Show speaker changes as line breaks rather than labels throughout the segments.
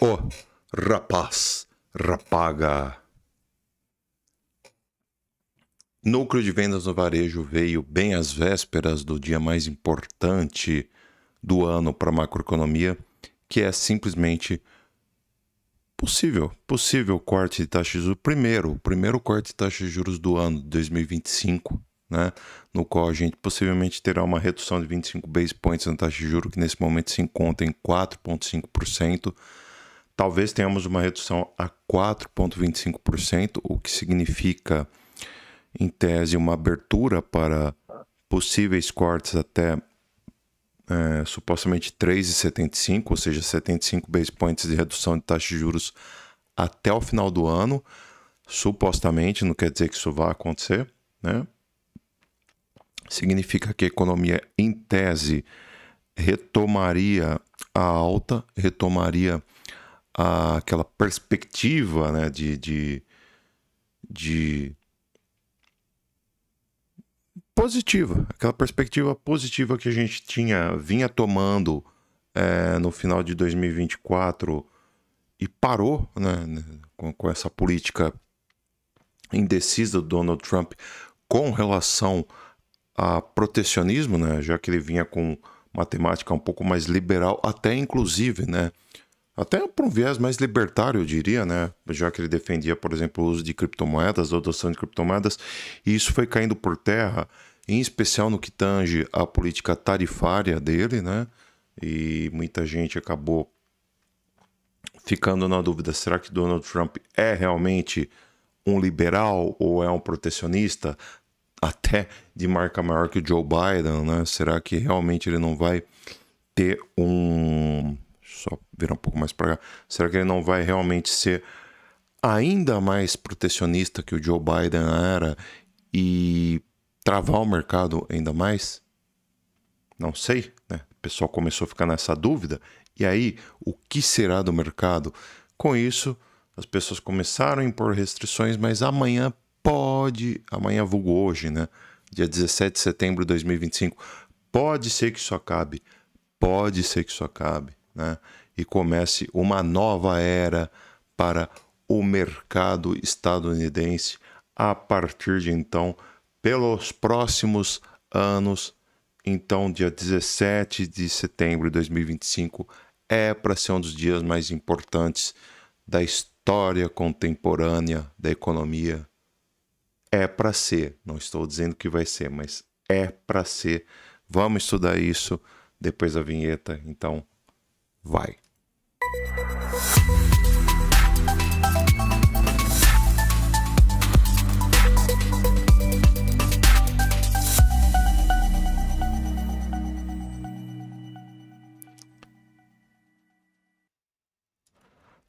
Ô, rapaz, rapaga. Núcleo de vendas no varejo veio bem às vésperas do dia mais importante do ano para a macroeconomia, que é simplesmente possível corte de taxa de juros, o primeiro corte de taxa de juros do ano de 2025, né? No qual a gente possivelmente terá uma redução de 25 basis points na taxa de juros, que nesse momento se encontra em 4,5%. Talvez tenhamos uma redução a 4,25%, o que significa, em tese, uma abertura para possíveis cortes até supostamente 3,75, ou seja, 75 basis points de redução de taxa de juros até o final do ano. Supostamente, não quer dizer que isso vai acontecer, né? Significa que a economia, em tese, retomaria a alta, retomaria aquela perspectiva, né, de positiva, aquela perspectiva positiva que a gente vinha tomando no final de 2024 e parou, né, com essa política indecisa do Donald Trump com relação a protecionismo, né, já que ele vinha com matemática um pouco mais liberal, até inclusive, né, até por um viés mais libertário, eu diria, né? Já que ele defendia, por exemplo, o uso de criptomoedas, a adoção de criptomoedas, e isso foi caindo por terra, em especial no que tange a política tarifária dele, né? E muita gente acabou ficando na dúvida, será que Donald Trump é realmente um liberal ou é um protecionista, até de marca maior que o Joe Biden, né? Será que realmente ele não vai ter só virar um pouco mais para cá. Será que ele não vai realmente ser ainda mais protecionista que o Joe Biden era e travar o mercado ainda mais? Não sei, né? O pessoal começou a ficar nessa dúvida. E aí, o que será do mercado? Com isso, as pessoas começaram a impor restrições, mas amanhã vulgo hoje, né? Dia 17 de setembro de 2025, pode ser que isso acabe. Né? E comece uma nova era para o mercado estadunidense a partir de então, pelos próximos anos. Então, dia 17 de setembro de 2025 é para ser um dos dias mais importantes da história contemporânea da economia. É para ser, não estou dizendo que vai ser, mas é para ser. Vamos estudar isso depois da vinheta, então vai.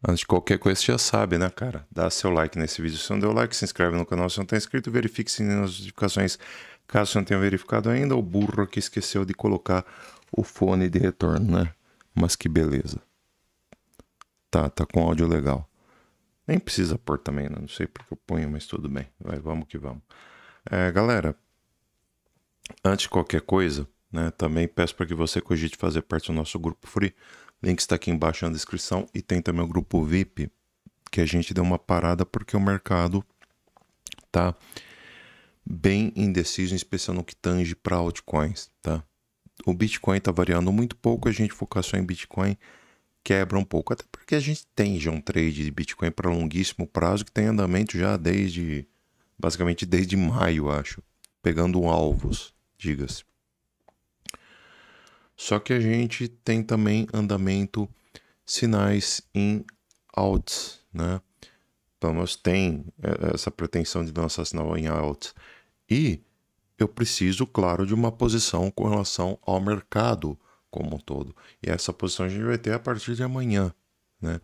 Antes de qualquer coisa, você já sabe, né, cara? Dá seu like nesse vídeo se não deu like, se inscreve no canal se não está inscrito, verifique se tem notificações caso você não tenha verificado ainda. O burro que esqueceu de colocar o fone de retorno, né? Mas que beleza. Tá com áudio legal. Nem precisa pôr também, né? Não sei porque eu ponho, mas tudo bem. Vamos que vamos. Galera, antes de qualquer coisa, né, também peço para que você cogite fazer parte do nosso grupo free. Link está aqui embaixo na descrição. E tem também o grupo VIP, que a gente deu uma parada porque o mercado tá bem indeciso, em especial no que tange para altcoins, tá? O Bitcoin tá variando muito pouco, a gente focar só em Bitcoin quebra um pouco, até porque a gente tem já um trade de Bitcoin para longuíssimo prazo que tem andamento já basicamente desde maio, acho, pegando alvos, diga-se. Só que a gente tem também andamento sinais em alts, né? Então nós tem essa pretensão de lançar sinal em alts. E eu preciso, claro, de uma posição com relação ao mercado como um todo. E essa posição a gente vai ter a partir de amanhã, né?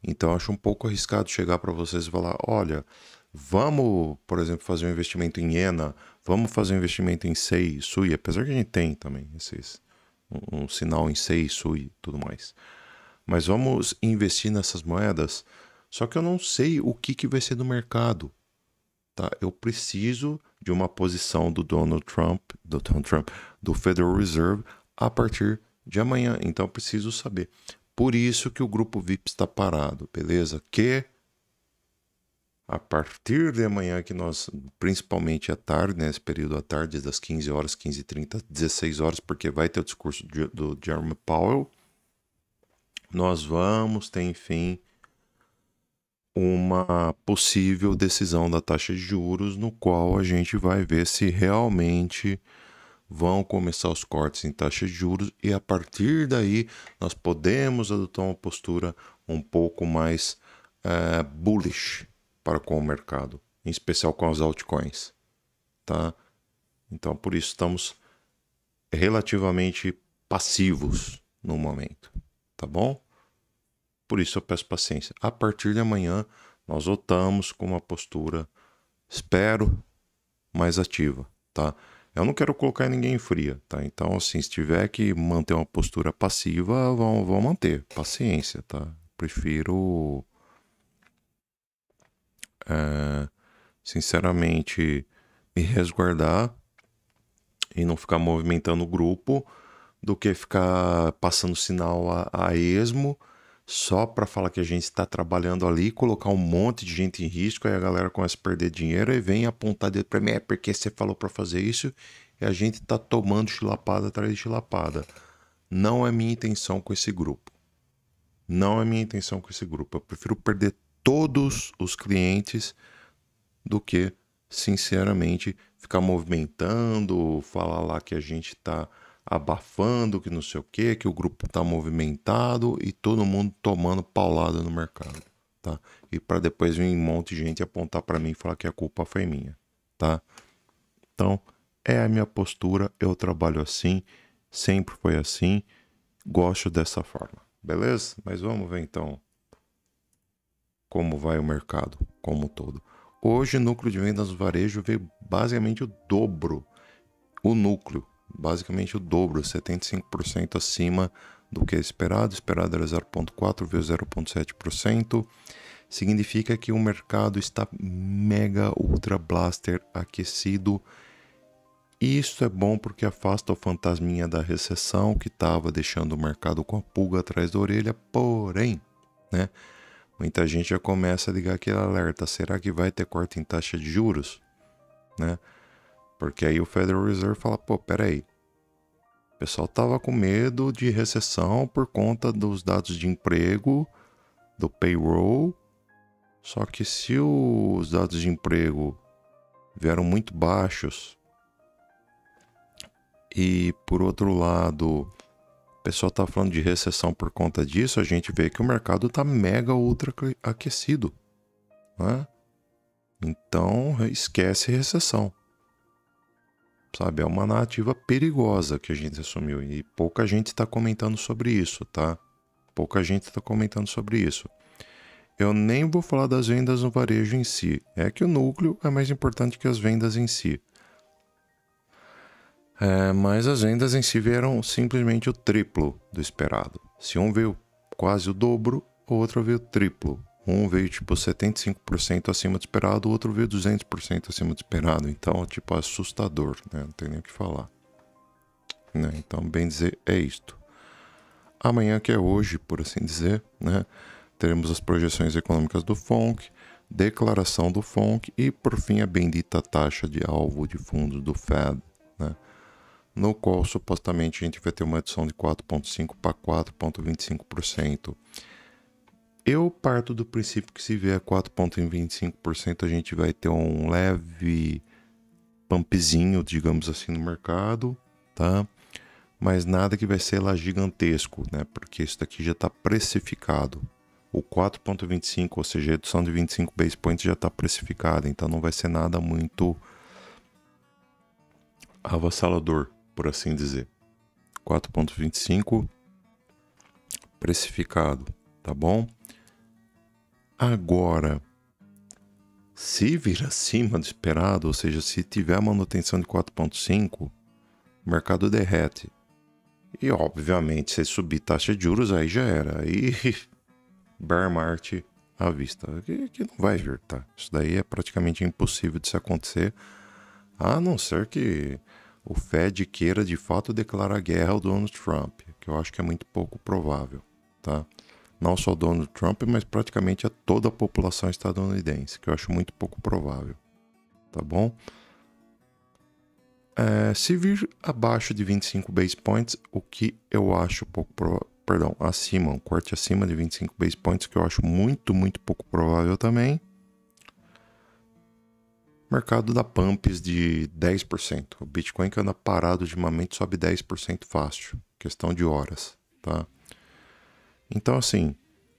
Então acho um pouco arriscado chegar para vocês e falar, olha, vamos, por exemplo, fazer um investimento em Ena, vamos fazer um investimento em SEI, SUI, apesar que a gente tem também um sinal em SEI, SUI e tudo mais. Mas vamos investir nessas moedas, só que eu não sei o que vai ser do mercado. Tá? Eu preciso de uma posição do Federal Reserve a partir de amanhã. Então eu preciso saber. Por isso que o grupo VIP está parado, beleza? Que a partir de amanhã, que nós, principalmente à tarde, nesse período à tarde, das 15 horas, 15h30, 16 horas, porque vai ter o discurso do Jerome Powell, nós vamos ter, enfim, uma possível decisão da taxa de juros, no qual a gente vai ver se realmente vão começar os cortes em taxa de juros, e a partir daí nós podemos adotar uma postura um pouco mais bullish para com o mercado, em especial com as altcoins, tá? Então, por isso estamos relativamente passivos no momento, tá bom? Por isso eu peço paciência. A partir de amanhã, nós voltamos com uma postura, espero, mais ativa, tá? Eu não quero colocar ninguém fria, tá? Então, assim, se tiver que manter uma postura passiva, vão manter. Paciência, tá? Prefiro, sinceramente, me resguardar e não ficar movimentando o grupo do que ficar passando sinal a esmo só para falar que a gente está trabalhando ali, colocar um monte de gente em risco, aí a galera começa a perder dinheiro e vem apontar dedo para mim, é porque você falou para fazer isso, e a gente está tomando chilapada atrás de chilapada. Não é minha intenção com esse grupo. Não é minha intenção com esse grupo. Eu prefiro perder todos os clientes do que, sinceramente, ficar movimentando, falar lá que a gente está abafando, que não sei o quê, que o grupo está movimentado e todo mundo tomando paulada no mercado, tá? E para depois vir um monte de gente apontar para mim e falar que a culpa foi minha, tá? Então, é a minha postura, eu trabalho assim, sempre foi assim, gosto dessa forma, beleza? Mas vamos ver então como vai o mercado como um todo. Hoje o núcleo de vendas do varejo veio basicamente o dobro, o núcleo, basicamente o dobro, 75% acima do que é esperado. Esperado era 0,4%, veio 0,7%. Significa que o mercado está mega ultra blaster aquecido. Isso é bom porque afasta o fantasminha da recessão que estava deixando o mercado com a pulga atrás da orelha. Porém, né, muita gente já começa a ligar aquele alerta. Será que vai ter corte em taxa de juros? Né? Porque aí o Federal Reserve fala, pô, peraí. O pessoal tava com medo de recessão por conta dos dados de emprego, do payroll. Só que se os dados de emprego vieram muito baixos e, por outro lado, o pessoal tá falando de recessão por conta disso, a gente vê que o mercado tá mega ultra aquecido, né? Então, esquece recessão. Sabe, é uma narrativa perigosa que a gente assumiu e pouca gente está comentando sobre isso, tá? Pouca gente está comentando sobre isso. Eu nem vou falar das vendas no varejo em si. É que o núcleo é mais importante que as vendas em si. Mas as vendas em si vieram simplesmente o triplo do esperado. Se um veio quase o dobro, o outro veio o triplo. Um veio tipo 75% acima do esperado, o outro veio 200% acima do esperado. Então, tipo, assustador, né? Não tem nem o que falar. Né? Então, bem dizer, é isto. Amanhã, que é hoje, por assim dizer, né? Teremos as projeções econômicas do FONC, declaração do FONC e, por fim, a bendita taxa de alvo de fundos do Fed, né? No qual supostamente a gente vai ter uma adição de 4,5% para 4,25%. Eu parto do princípio que se vier 4,25%, a gente vai ter um leve pumpzinho, digamos assim, no mercado, tá? Mas nada que vai ser lá gigantesco, né? Porque isso daqui já está precificado. O 4,25%, ou seja, a redução de 25 base points já está precificada, então não vai ser nada muito avassalador, por assim dizer. 4,25% precificado, tá bom? Agora, se vir acima do esperado, ou seja, se tiver manutenção de 4,5%, o mercado derrete. E, obviamente, se subir taxa de juros, aí já era. Aí, bear market à vista. Que não vai vir, tá? Isso daí é praticamente impossível de se acontecer, a não ser que o Fed queira, de fato, declarar guerra ao Donald Trump, que eu acho que é muito pouco provável, tá? Não só o Donald Trump, mas praticamente a toda a população estadunidense, que eu acho muito pouco provável, tá bom? Se vir abaixo de 25 base points, o que eu acho pouco provável, acima, um corte acima de 25 base points, que eu acho muito, muito pouco provável também. Mercado da pumps de 10%. O Bitcoin que anda parado ultimamente sobe 10% fácil, questão de horas, tá? Então, assim,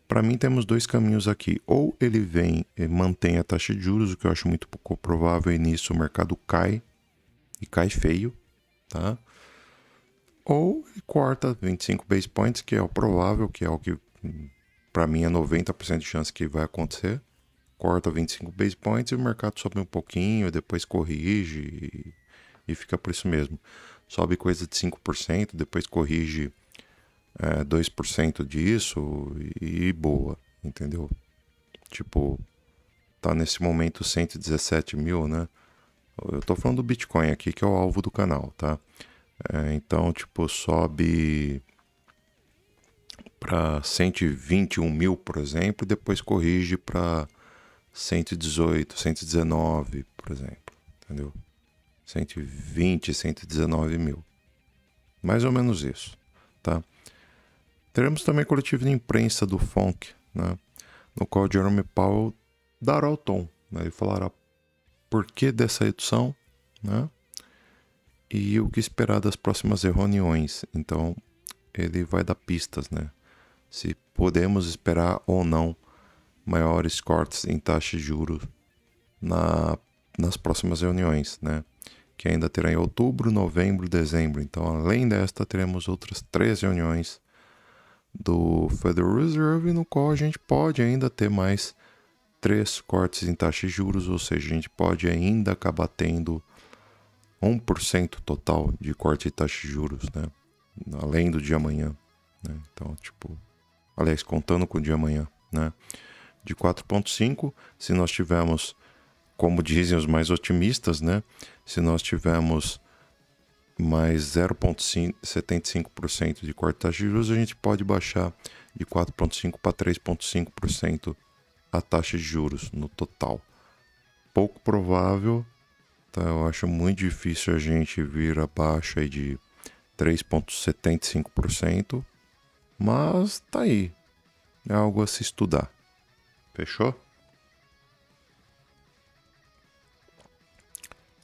para mim temos dois caminhos aqui. Ou ele vem e mantém a taxa de juros, o que eu acho muito pouco provável, e nisso o mercado cai, e cai feio, tá? Ou ele corta 25 base points, que é o provável, que é o que para mim é 90% de chance que vai acontecer. Corta 25 base points e o mercado sobe um pouquinho, depois corrige e fica por isso mesmo. Sobe coisa de 5%, depois corrige 2% disso e boa, entendeu? Tipo, tá nesse momento 117 mil, né? Eu tô falando do Bitcoin aqui, que é o alvo do canal, tá? Então, tipo, sobe para 121 mil, por exemplo, e depois corrige para 118, 119, por exemplo, entendeu? 120, 119 mil. Mais ou menos isso, tá? Teremos também coletivo de imprensa do FONC, né? No qual Jerome Powell dará o tom, né? Ele falará por que dessa redução, né? E o que esperar das próximas reuniões. Então, ele vai dar pistas, né? Se podemos esperar ou não maiores cortes em taxa de juros nas próximas reuniões, né? Que ainda terá em outubro, novembro, dezembro. Então, além desta, teremos outras 3 reuniões do Federal Reserve, no qual a gente pode ainda ter mais 3 cortes em taxa de juros, ou seja, a gente pode ainda acabar tendo 1% total de corte de taxa de juros, né? Além do de amanhã, né? Então, tipo, aliás, contando com o de amanhã, né? De 4,5, se nós tivermos, como dizem os mais otimistas, né? Se nós tivermos mais 0,75% de corte de taxa de juros, a gente pode baixar de 4,5% para 3,5% a taxa de juros no total. Pouco provável, tá? Eu acho muito difícil a gente vir abaixo aí de 3,75%, mas tá aí. É algo a se estudar. Fechou?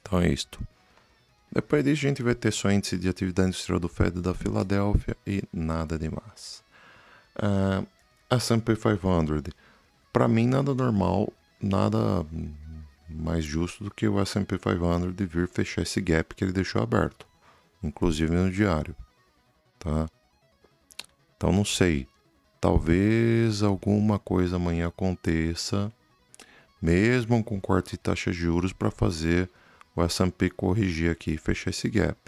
Então é isto. Depois disso a gente vai ter só índice de atividade industrial do Fed da Filadélfia e nada demais. S&P 500. Para mim nada normal, nada mais justo do que o S&P 500 vir fechar esse gap que ele deixou aberto, inclusive no diário, tá? Então não sei, talvez alguma coisa amanhã aconteça, mesmo com corte de taxa de juros, para fazer o S&P corrigir aqui e fechar esse gap,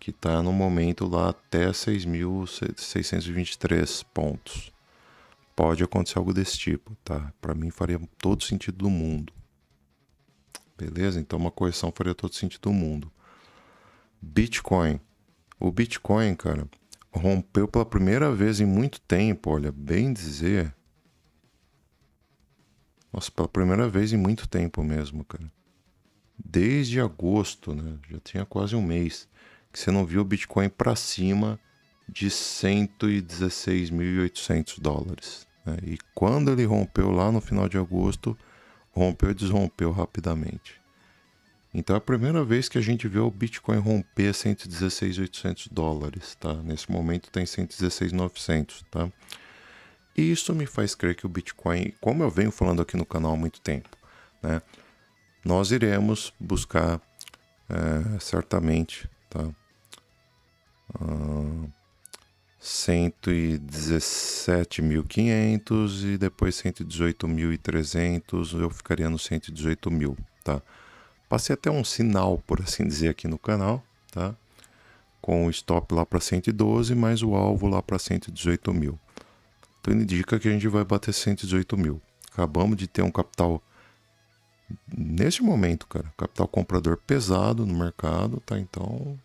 que está no momento lá até 6.623 pontos. Pode acontecer algo desse tipo, tá? Para mim faria todo sentido do mundo. Beleza? Então uma correção faria todo sentido do mundo. Bitcoin. O Bitcoin, cara, rompeu pela primeira vez em muito tempo, olha, bem dizer. Nossa, pela primeira vez em muito tempo mesmo, cara. Desde agosto, né? Já tinha quase um mês que você não viu o Bitcoin para cima de 116.800 dólares. Né? E quando ele rompeu lá no final de agosto, rompeu e desrompeu rapidamente. Então é a primeira vez que a gente vê o Bitcoin romper 116.800 dólares, tá? Nesse momento tem 116.900, tá? E isso me faz crer que o Bitcoin, como eu venho falando aqui no canal há muito tempo, né? Nós iremos buscar certamente, tá? 117.500 e depois 118.300, eu ficaria no 118 mil, tá? Passei até um sinal, por assim dizer, aqui no canal, tá? Com o stop lá para 112, mais o alvo lá para 118 mil. Então indica que a gente vai bater 118 mil. Acabamos de ter um capital, neste momento, cara, capital comprador pesado no mercado, tá? Então,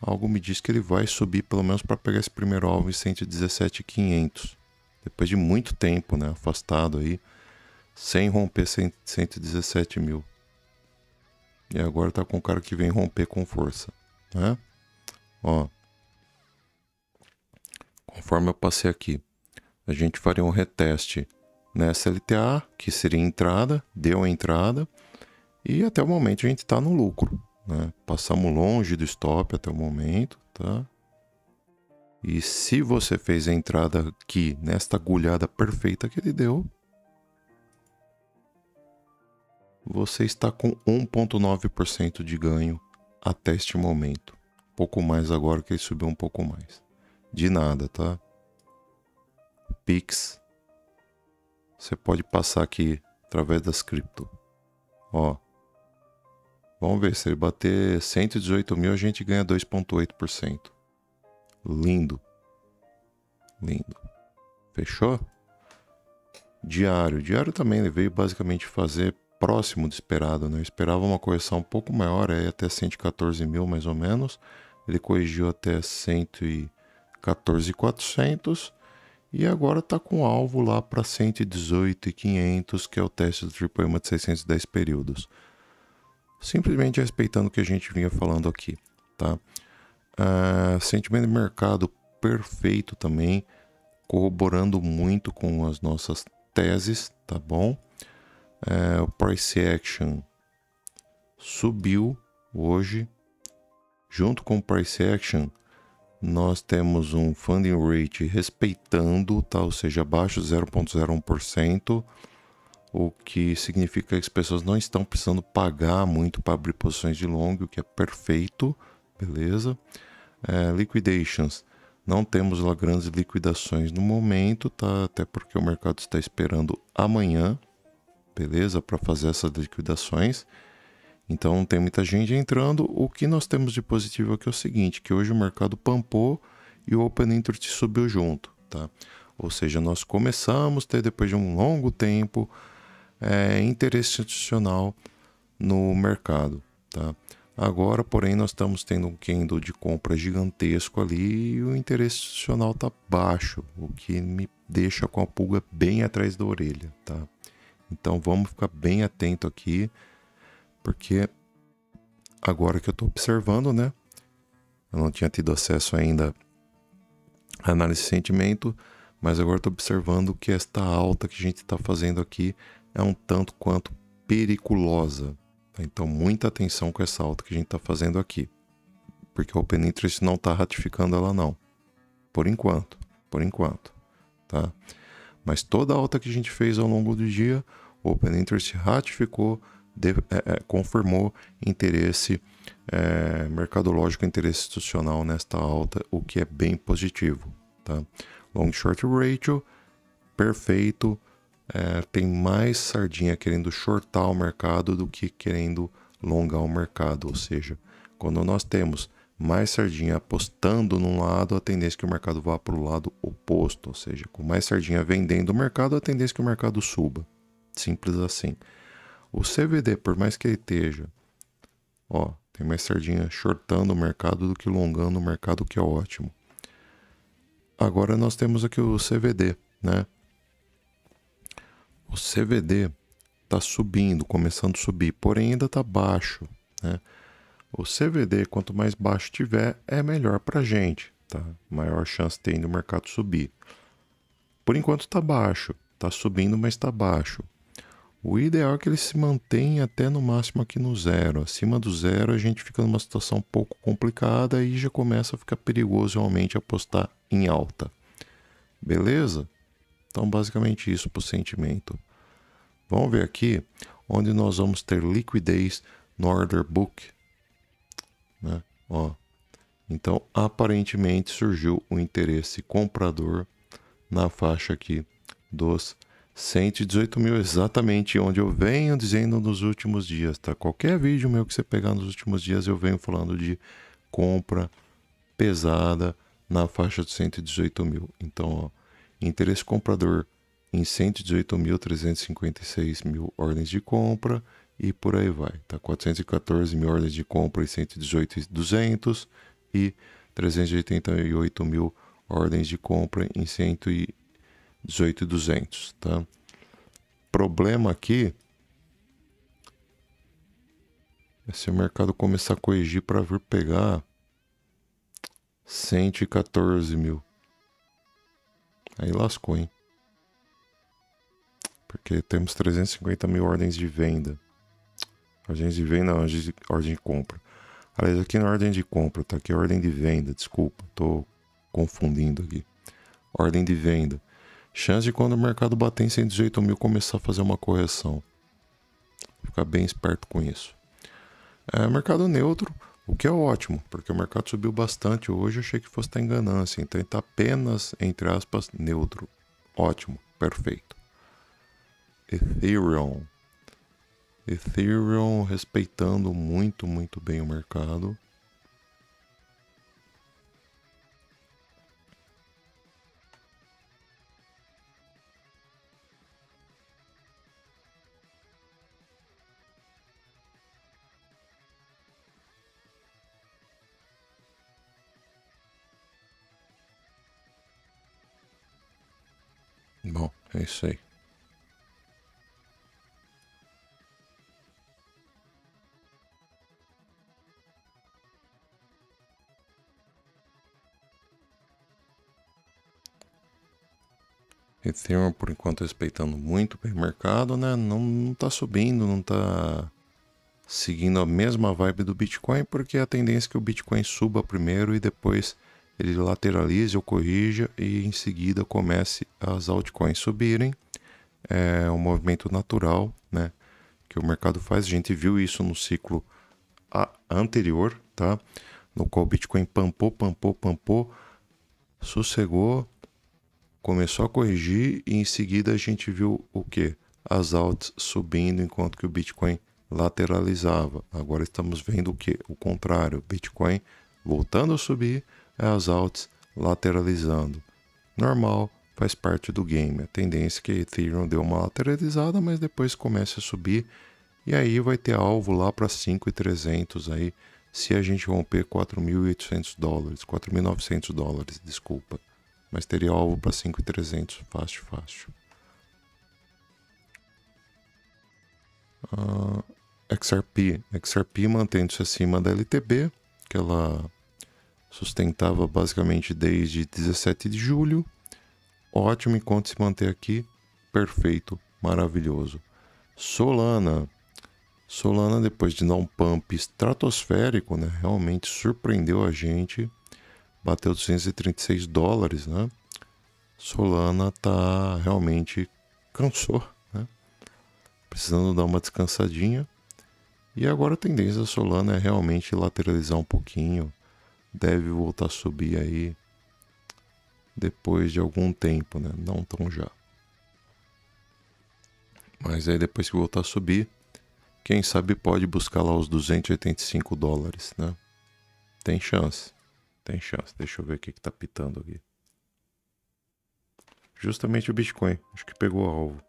algo me diz que ele vai subir pelo menos para pegar esse primeiro alvo em 117.500. Depois de muito tempo, né, afastado aí, sem romper 117 mil. E agora tá com o cara que vem romper com força, né? Ó, conforme eu passei aqui, a gente faria um reteste nessa LTA, que seria entrada, deu a entrada, e até o momento a gente está no lucro, né? Passamos longe do stop até o momento, tá? E se você fez a entrada aqui nesta agulhada perfeita que ele deu, você está com 1,9% de ganho até este momento. Pouco mais agora que ele subiu um pouco mais. De nada, tá? Pix. Você pode passar aqui através das cripto. Ó. Vamos ver, se ele bater 118 mil, a gente ganha 2,8%. Lindo. Lindo. Fechou? Diário. Diário também ele veio basicamente fazer próximo do esperado, né? Eu esperava uma correção um pouco maior, aí até 114 mil mais ou menos. Ele corrigiu até 114.400 e agora está com alvo lá para 118.500, que é o teste do Triple EMA de 610 períodos. Simplesmente respeitando o que a gente vinha falando aqui, tá? Sentimento de mercado perfeito também, corroborando muito com as nossas teses, tá bom? O price action subiu hoje. Junto com o price action, nós temos um funding rate respeitando, tá? Ou seja, abaixo de 0,01%, o que significa que as pessoas não estão precisando pagar muito para abrir posições de long, o que é perfeito, beleza? Liquidations, não temos lá grandes liquidações no momento, tá? Até porque o mercado está esperando amanhã, beleza? Para fazer essas liquidações. Então não tem muita gente entrando. O que nós temos de positivo aqui é o seguinte, que hoje o mercado pampou e o Open Interest subiu junto, tá? Ou seja, nós começamos a ter, depois de um longo tempo, interesse institucional no mercado, tá? Agora, porém, nós estamos tendo um candle de compra gigantesco ali e o interesse institucional está baixo, o que me deixa com a pulga bem atrás da orelha, tá? Então vamos ficar bem atento aqui, porque agora que eu estou observando, né? Eu não tinha tido acesso ainda à análise de sentimento, mas agora estou observando que esta alta que a gente está fazendo aqui é um tanto quanto periculosa. Tá? Então muita atenção com essa alta que a gente está fazendo aqui, porque o Open Interest não está ratificando ela não, por enquanto, tá? Mas toda a alta que a gente fez ao longo do dia, o Open Interest ratificou, confirmou interesse mercadológico, interesse institucional nesta alta, o que é bem positivo, tá? Long short ratio, perfeito. Tem mais sardinha querendo shortar o mercado do que querendo longar o mercado, ou seja, quando nós temos mais sardinha apostando num lado, a tendência é que o mercado vá para o lado oposto, ou seja, com mais sardinha vendendo o mercado, a tendência é que o mercado suba, simples assim. O CVD, por mais que ele esteja, tem mais sardinha shortando o mercado do que longando o mercado, o que é ótimo. Agora nós temos aqui o CVD, né? O CVD está subindo, começando a subir, porém ainda está baixo, né? O CVD, quanto mais baixo tiver, é melhor para a gente, tá? Maior chance tem do mercado subir. Por enquanto está baixo, está subindo, mas está baixo. O ideal é que ele se mantenha até no máximo aqui no zero. Acima do zero a gente fica numa situação um pouco complicada e já começa a ficar perigoso realmente apostar em alta. Beleza? Então basicamente isso para o sentimento. Vamos ver aqui onde nós vamos ter liquidez no order book, né? Então aparentemente surgiu um interesse comprador na faixa aqui dos 118 mil, exatamente onde eu venho dizendo nos últimos dias, tá? Qualquer vídeo meu que você pegar nos últimos dias eu venho falando de compra pesada na faixa de 118 mil. Então, interesse comprador em 118.356 mil ordens de compra e por aí vai, tá? 414 mil ordens de compra e 118.200 e 388 mil ordens de compra em 118.200, tá? Problema aqui é se o mercado começar a corrigir para vir pegar 114 mil. Aí lascou, hein? Porque temos 350 mil ordens de venda. Ordens de venda, não, ordem de compra. Aliás, aqui na ordem de compra, tá? Aqui é ordem de venda, desculpa, tô confundindo aqui. Ordem de venda. Chance de quando o mercado bater em 118 mil começar a fazer uma correção. Ficar bem esperto com isso. Mercado neutro, o que é ótimo, porque o mercado subiu bastante hoje, eu achei que fosse estar em ganância, então ele está apenas, entre aspas, neutro. Ótimo, perfeito. Ethereum respeitando muito, muito bem o mercado. Bom, é isso aí. Ethereum, por enquanto, respeitando muito bem o mercado, né? Não tá subindo, não tá seguindo a mesma vibe do Bitcoin, porque a tendência é que o Bitcoin suba primeiro e depois ele lateralize ou corrija e em seguida comece as altcoins subirem. É um movimento natural, né? Que o mercado faz. A gente viu isso no ciclo anterior, tá? No qual o Bitcoin pampou, sossegou, começou a corrigir e em seguida a gente viu o quê? As alts subindo enquanto que o Bitcoin lateralizava. Agora estamos vendo o quê? O contrário, o Bitcoin voltando a subir, as alts lateralizando. Normal, faz parte do game. A tendência é que a Ethereum deu uma lateralizada, mas depois começa a subir e aí vai ter alvo lá para 5.300 aí, se a gente romper 4.800 dólares, 4.900 dólares, desculpa. Mas teria alvo para 5.300, fácil. XRP mantendo-se acima da LTB, que ela sustentava basicamente desde 17 de julho. Ótimo, enquanto se manter aqui, perfeito, maravilhoso. Solana, depois de dar um pump estratosférico, né, realmente surpreendeu a gente. Bateu 236 dólares, né? Solana tá realmente cansou, né? Precisando dar uma descansadinha. E agora a tendência da Solana é realmente lateralizar um pouquinho. Deve voltar a subir aí depois de algum tempo, né? Não tão já. Mas aí depois que voltar a subir, quem sabe pode buscar lá os 285 dólares, né? Tem chance. Deixa eu ver o que tá pitando aqui. Justamente o Bitcoin. Acho que pegou o alvo.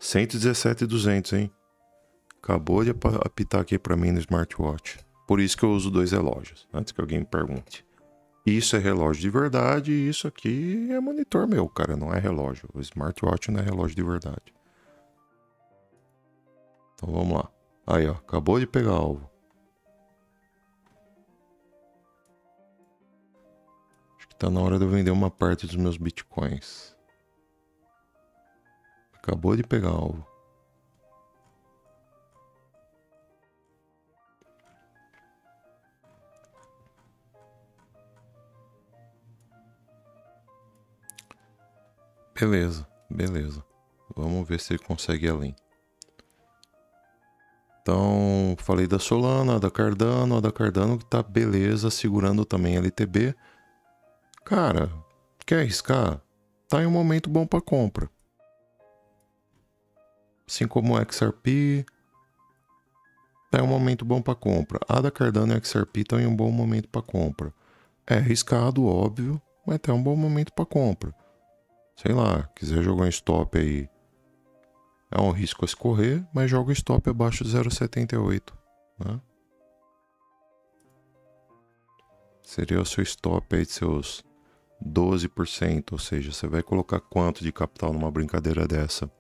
117.200, hein? Acabou de apitar aqui para mim no smartwatch. Por isso que eu uso 2 relógios. Antes que alguém me pergunte. Isso é relógio de verdade e isso aqui é monitor meu, cara. Não é relógio. O smartwatch não é relógio de verdade. Então vamos lá. Aí, ó. Acabou de pegar alvo. Tá na hora de eu vender uma parte dos meus bitcoins. Acabou de pegar alvo. Beleza. Vamos ver se ele consegue ir além. Então, falei da Solana, da Cardano. A da Cardano que tá beleza, segurando também LTB. Cara, quer arriscar? Tá em um momento bom para compra. Assim como o XRP, tá em um momento bom para compra. A da Cardano e o XRP estão em um bom momento para compra. É arriscado, óbvio, mas tá em um bom momento para compra. Sei lá, quiser jogar um stop aí, é um risco a escorrer, mas joga o stop abaixo de 0,78, né? Seria o seu stop aí de seus 12%, ou seja, você vai colocar quanto de capital numa brincadeira dessa?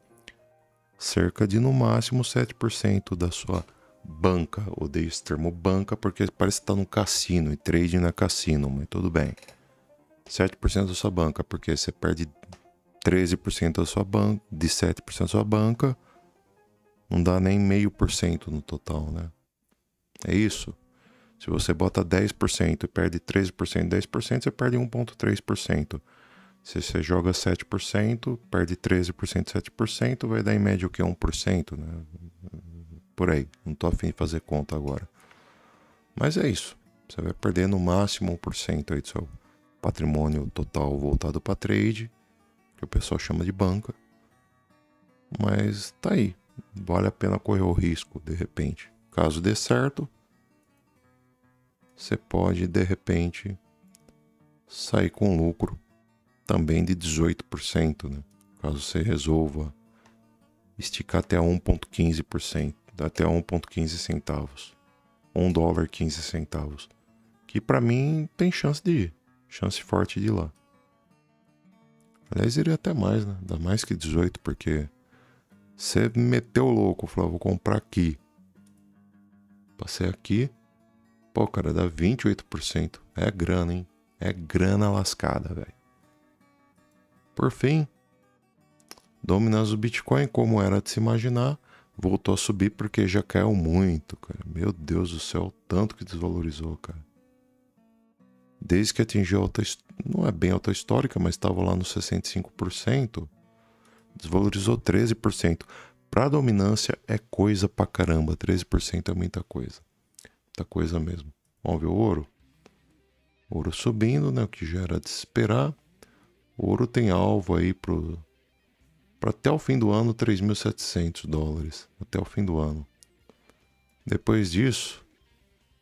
Cerca de, no máximo, 7% da sua banca. Odeio esse termo banca porque parece que está no cassino, e trading não é cassino, mas tudo bem. 7% da sua banca, porque você perde 13% da sua banca, de 7% da sua banca, não dá nem 0,5% no total, né? É isso. Se você bota 10% e perde 13%, 10%, você perde 1,3%. Se você joga 7%, perde 13%, 7%, vai dar em média o que? 1%, né? Por aí. Não tô afim de fazer conta agora. Mas é isso. Você vai perder no máximo 1% aí do seu patrimônio total voltado para trade, que o pessoal chama de banca. Mas tá aí. Vale a pena correr o risco, de repente. Caso dê certo, você pode, de repente, sair com lucro também de 18%, né? Caso você resolva esticar até 1,15%, até 1,15 centavos. $1,15. Que para mim tem chance de ir. Chance forte de ir lá. Aliás, iria até mais, né? Dá mais que 18, porque você meteu o louco, falou, vou comprar aqui. Passei aqui, pô, cara, dá 28%. É grana, hein? É grana lascada, velho. Por fim, dominância do Bitcoin, como era de se imaginar, voltou a subir porque já caiu muito, cara. Meu Deus do céu, tanto que desvalorizou, cara. Desde que atingiu alta, não é bem alta histórica, mas estava lá nos 65%, desvalorizou 13%. Para dominância é coisa pra caramba, 13% é muita coisa. Muita coisa mesmo. Vamos ver o ouro? Ouro subindo, né? O que já era de se esperar. O ouro tem alvo aí para até o fim do ano, $3.700. Até o fim do ano. Depois disso,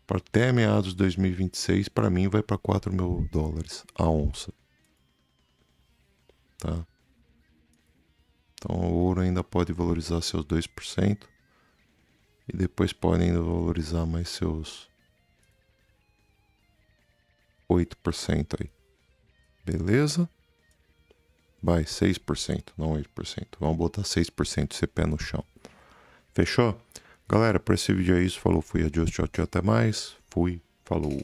para até meados de 2026, para mim vai para $4.000 a onça. Tá? Então o ouro ainda pode valorizar seus 2%. E depois pode ainda valorizar mais seus 8% aí. Beleza? Vai, 6%, não 8%. Vamos botar 6% de CPE no chão. Fechou? Galera, para esse vídeo é isso. Falou, fui, adiós, tchau, tchau, até mais. Fui, falou.